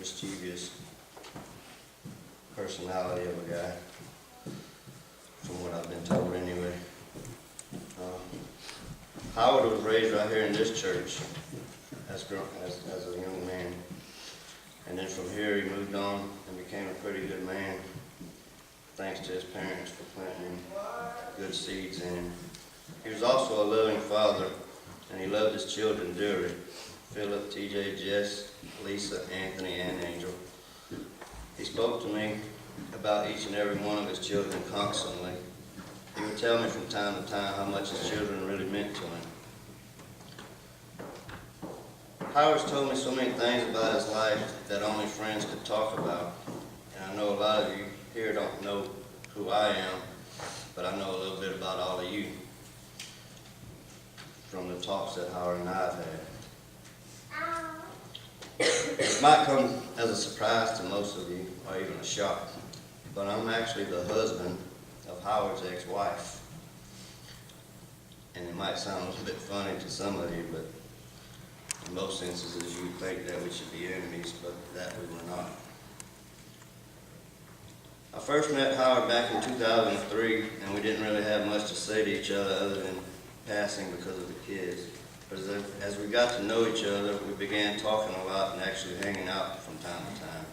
mischievous personality of a guy, from what I've been told anyway. Howard was raised right here in this church as a young man. And then from here he moved on and became a pretty good man, thanks to his parents for planting good seeds in him. He was also a loving father, and he loved his children dearly. Philip, TJ, Jess, Lisa, Anthony, and Angel. He spoke to me about each and every one of his children constantly. He would tell me from time to time how much his children really meant to him. Howard's told me so many things about his life that only friends could talk about. And I know a lot of you here don't know who I am, but I know a little bit about all of you from the talks that Howard and I have had. It might come as a surprise to most of you, or even a shock, but I'm actually the husband of Howard's ex-wife. And it might sound a little bit funny to some of you, but in most instances you would think that we should be enemies, but that we were not. I first met Howard back in 2003, and we didn't really have much to say to each other than passing because of the kids. But as we got to know each other, we began talking a lot and actually hanging out from time to time,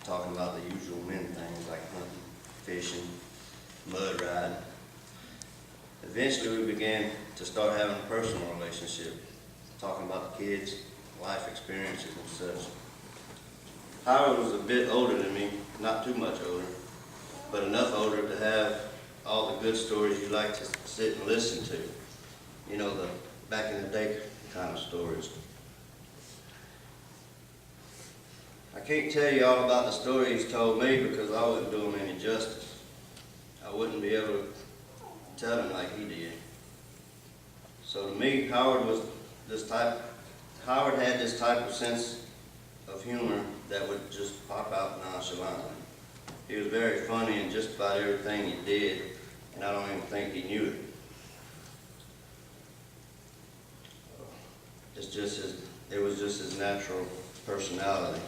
talking about the usual men things like hunting, fishing, mud riding. Eventually we began to start having a personal relationship, talking about the kids, life experiences and such. Howard was a bit older than me, not too much older, but enough older to have all the good stories you like to sit and listen to. You know, the back in the day kind of stories. I can't tell you all about the story he's told me because I wouldn't do him any justice. I wouldn't be able to tell him like he did. So to me, Howard had this type of sense of humor that would just pop out nonchalantly. He was very funny in just about everything he did, and I don't even think he knew it. It was just his natural personality.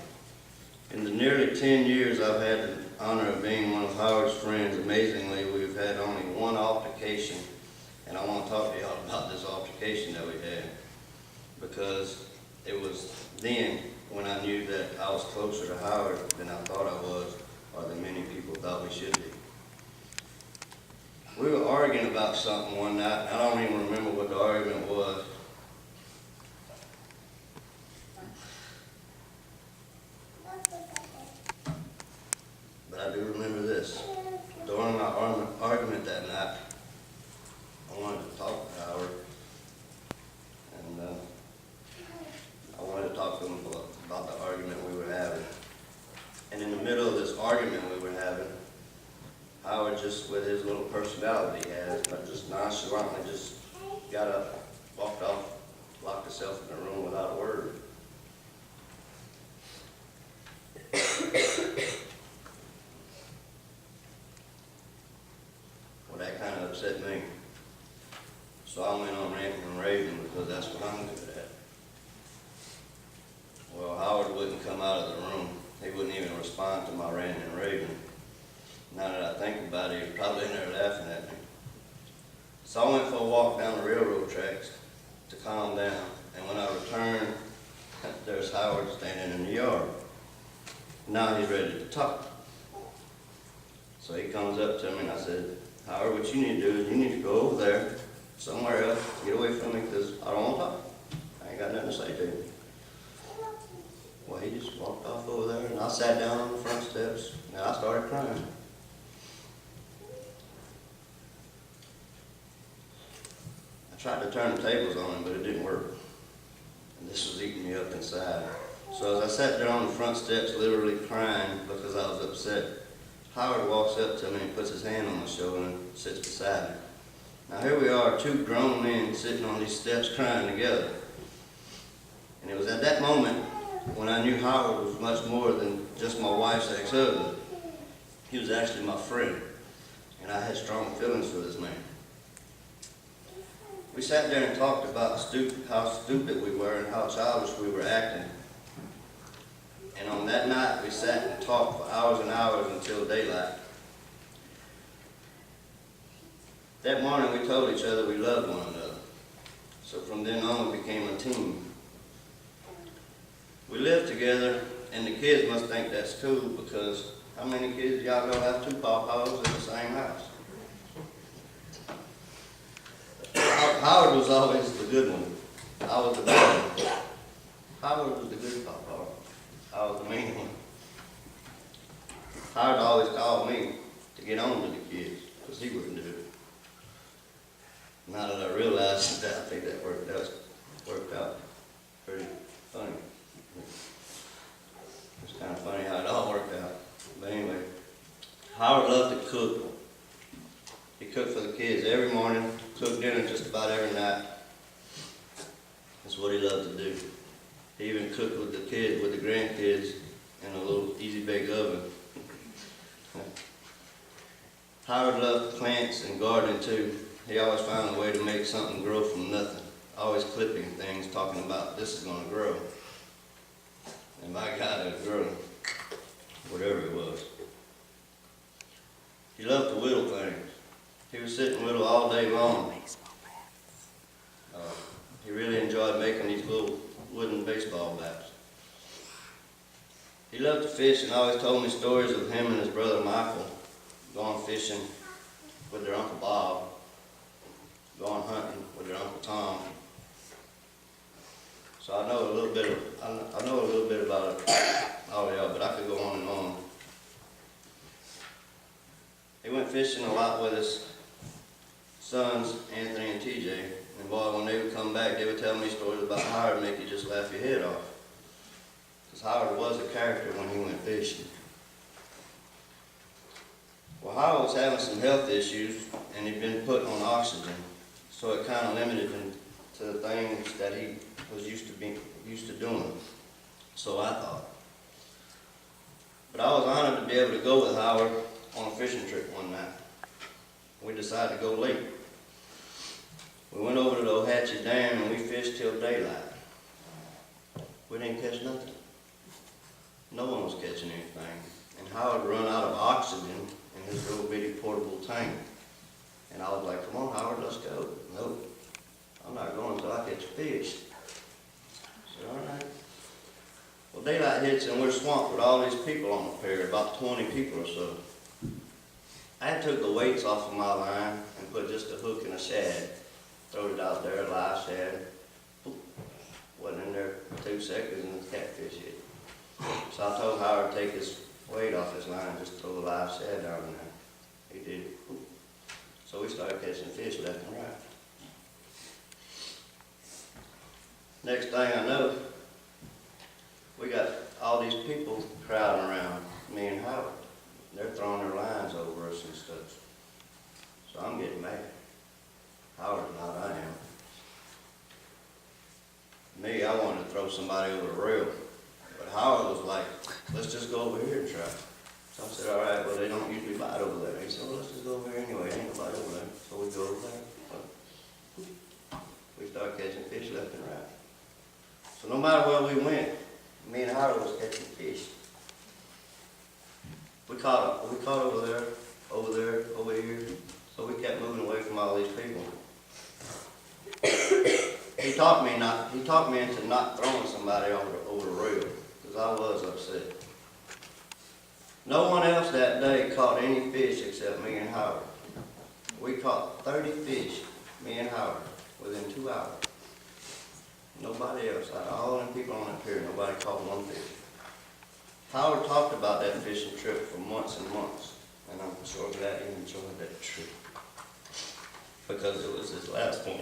In the nearly 10 years I've had the honor of being one of Howard's friends, amazingly we've had only one altercation, and I want to talk to y'all about this altercation that we had, because it was then when I knew that I was closer to Howard than I thought I was, or than many people thought we should be. We were arguing about something one night, and I don't even remember what the argument was. But I do remember this. During our argument that night, I wanted to talk to Howard, and I wanted to talk to him about the argument we were having. And in the middle of this argument we were having, Howard, just with his little personality he has, but just nonchalantly just got up, walked off, locked himself in the room without a word. Well, that kind of upset me. So I went on ranting and raving because that's what I'm good at. Well, Howard wouldn't come out of the room. He wouldn't even respond to my ranting and raving. Now that I think about it, he was probably in there laughing at me. So I went for a walk down the railroad tracks to calm down. And when I returned, there's Howard standing in the yard. Now he's ready to talk. So he comes up to me and I said, Howard, what you need to do is you need to go over there, somewhere else, get away from me because I don't want to talk. I ain't got nothing to say to you. Well, he just walked off over there and I sat down on the front steps and I started crying. I tried to turn the tables on him, but it didn't work. And this was eating me up inside. So as I sat there on the front steps literally crying because I was upset, Howard walks up to me and puts his hand on my shoulder and sits beside me. Now here we are, two grown men sitting on these steps crying together. And it was at that moment when I knew Howard was much more than just my wife's ex-husband. He was actually my friend, and I had strong feelings for this man. We sat there and talked about how stupid we were and how childish we were acting. And on that night we sat and talked for hours and hours until daylight. That morning we told each other we loved one another. So from then on we became a team. We lived together, and the kids must think that's cool, because how many kids do y'all gonna have two pawpaws in the same house? Howard was always the good one. I was the bad one. Howard was the good pawpaw. I was the mean one. Howard always called me to get on with the kids, because he wouldn't do it. Now that I realize that, I think that worked out pretty funny. It's kind of funny how it all worked out. But anyway, Howard loved to cook. He cooked for the kids every morning, cooked dinner just about every night. That's what he loved to do. He even cooked with the kids, with the grandkids, in a little easy bake oven. Howard loved plants and gardening too. He always found a way to make something grow from nothing. Always clipping things, talking about this is going to grow. And my God, it was growing, whatever it was. He loved to whittle things. He would sit and whittle all day long. He really enjoyed making these little wooden baseball bats. He loved to fish and always told me stories of him and his brother Michael going fishing with their Uncle Bob, going hunting with their Uncle Tom. So I know a little bit about it. Oh yeah, but I could go on and on. He went fishing a lot with his sons, Anthony and TJ. And boy, when they would come back, they would tell me stories about Howard and make you just laugh your head off. Because Howard was a character when he went fishing. Well, Howard was having some health issues, and he'd been put on oxygen. So it kind of limited him to the things that he was used to doing. So I thought. But I was honored to be able to go with Howard on a fishing trip one night. We decided to go late. We went over to the Ohatchee Dam and we fished till daylight. We didn't catch nothing. No one was catching anything. And Howard run out of oxygen in his little bitty portable tank. And I was like, come on, Howard, let's go. Nope, I'm not going until I catch fish. I said, all right. Well, daylight hits and we're swamped with all these people on the pier, about 20 people or so. I had took the weights off of my line and put just a hook and a shad. Throwed it out there, a live shad. Boop. Wasn't in there 2 seconds and the catfish hit. So I told Howard to take his weight off his line and just throw the live shad down in there. He did. Boop. So we started catching fish left and right. Next thing I know, we got all these people crowding around me and Howard. They're throwing their lines over us and stuff. So I'm getting mad. Howard's not, I am. Me, I wanted to throw somebody over the rail. But Howard was like, let's just go over here and try. So I said, all right, well, they don't usually bite over there. He said, well, let's just go over here anyway. Ain't nobody over there. So we go over there. Well, we started catching fish left and right. So no matter where we went, me and Howard was catching fish. We caught over there, over here. So we kept moving away from all these people. He talked me into not throwing somebody over the rail, because I was upset. No one else that day caught any fish except me and Howard. We caught 30 fish, me and Howard, within 2 hours. Nobody else, out of all them people on that pier, nobody caught one fish. Howard talked about that fishing trip for months and months, and I'm sure glad he enjoyed that trip, because it was his last one.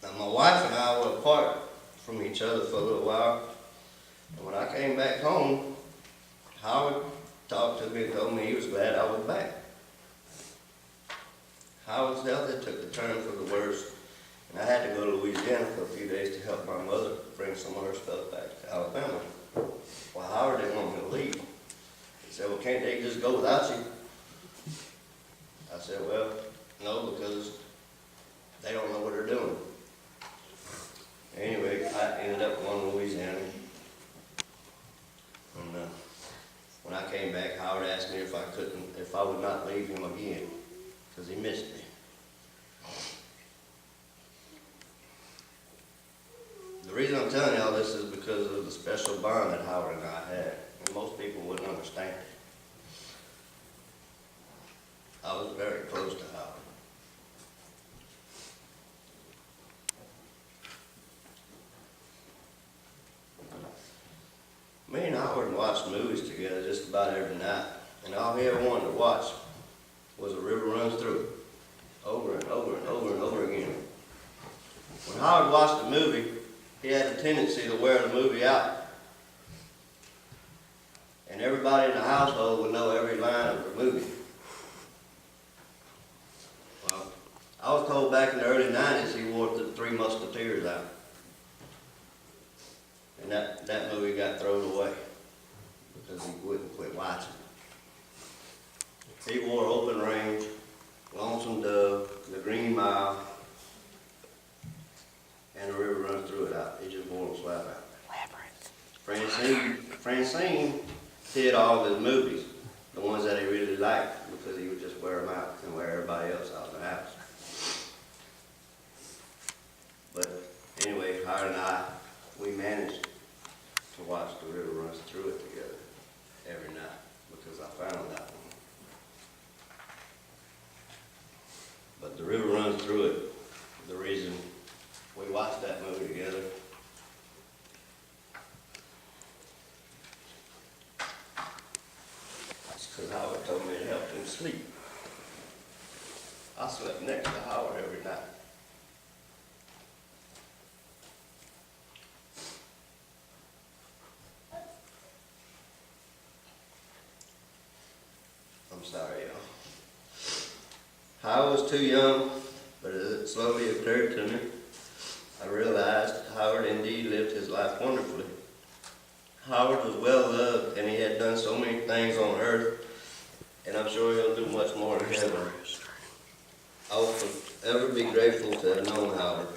Now my wife and I were apart from each other for a little while, and when I came back home, Howard talked to me and told me he was glad I was back. Howard's health had took the turn for the worse, and I had to go to Louisiana for a few days to help my mother bring some of her stuff back to Alabama. Well, Howard didn't want me to leave. He said, well, can't they just go without you? I said, well, no, because they don't know what they're doing. would not leave him again, because he missed me. The reason I'm telling y'all this is because of the special bond that Howard and I had, and most people wouldn't understand it. I was very close to Howard. Me and Howard watched movies together just about every night, and all he ever wanted to watch was A River Runs Through It, over and over and over and over again. When Howard watched a movie, he had a tendency to wear the movie out, and everybody in the household would know every line of the movie. Well, I was told back in the early 90s he wore the Three Musketeers out. And that movie got thrown away because he wouldn't quit watching. He wore Open Range, Lonesome Dove, The Green Mile, and The River Runs Through It out. He just wore them slap out. Francine hid all of his movies, the ones that he really liked, because he would just wear them out and wear everybody else out in the house. But anyway, Howard and I, we managed to watch The River Runs Through It together every night because I found that one. But The River Runs Through It, the reason we watched that movie together, that's because Howard told me it helped him sleep. I slept next to Howard every night. I'm sorry, y'all. I was too young, but as it slowly occurred to me, I realized Howard indeed lived his life wonderfully. Howard was well loved, and he had done so many things on earth, and I'm sure he'll do much more in heaven. I will forever be grateful to have known Howard.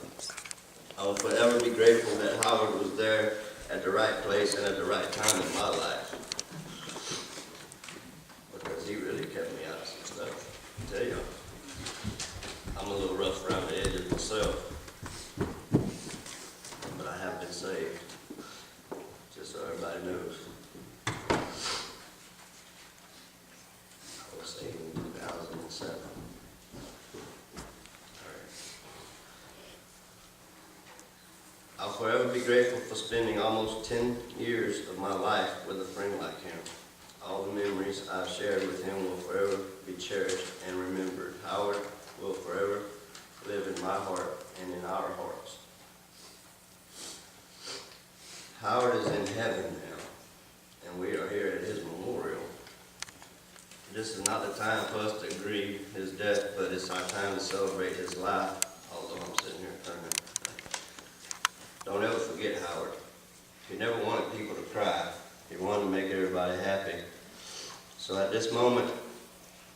I will forever be grateful that Howard was there at the right place and at the right time in my life. Because he really kept me out of some stuff. I tell you, I'm a little rough around the edges myself. But I have been saved. Just so everybody knows. I was saved in 2007. I'll forever be grateful for spending almost 10 years of my life with a friend like him. All the memories I've shared with him will forever be cherished and remembered. Howard will forever live in my heart and in our hearts. Howard is in heaven now, and we are here at his memorial. This is not the time for us to grieve his death, but it's our time to celebrate his life, although I'm sitting here turning. Don't ever forget Howard. He never wanted people to cry. He wanted to make everybody happy. So at this moment,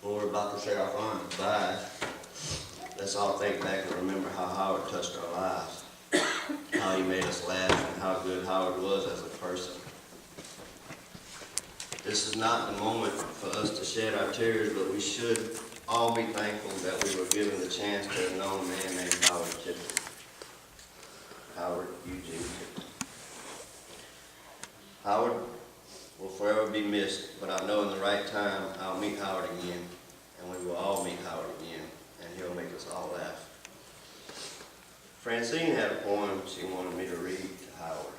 when we're about to say our final goodbye, let's all think back and remember how Howard touched our lives, how he made us laugh, and how good Howard was as a person. This is not the moment for us to shed our tears, but we should all be thankful that we were given the chance to have known a man named Howard Tipton. Howard Eugene Tipton. Howard will forever be missed, but I know in the right time I'll meet Howard again, and we will all meet Howard again, and he'll make us all laugh. Francine had a poem she wanted me to read to Howard.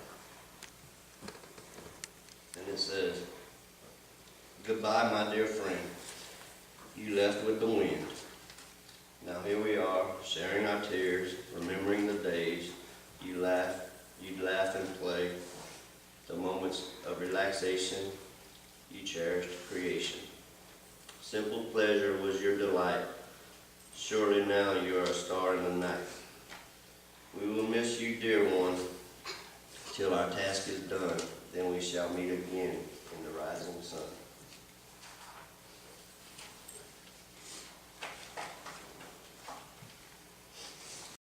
And it says, "Goodbye, my dear friend. You left with the wind. Now here we are, sharing our tears, remembering the days you'd laugh and play, the moments of relaxation you cherished creation. Simple pleasure was your delight. Surely now you are a star in the night. We will miss you, dear one, till our task is done. Then we shall meet again in the rising sun."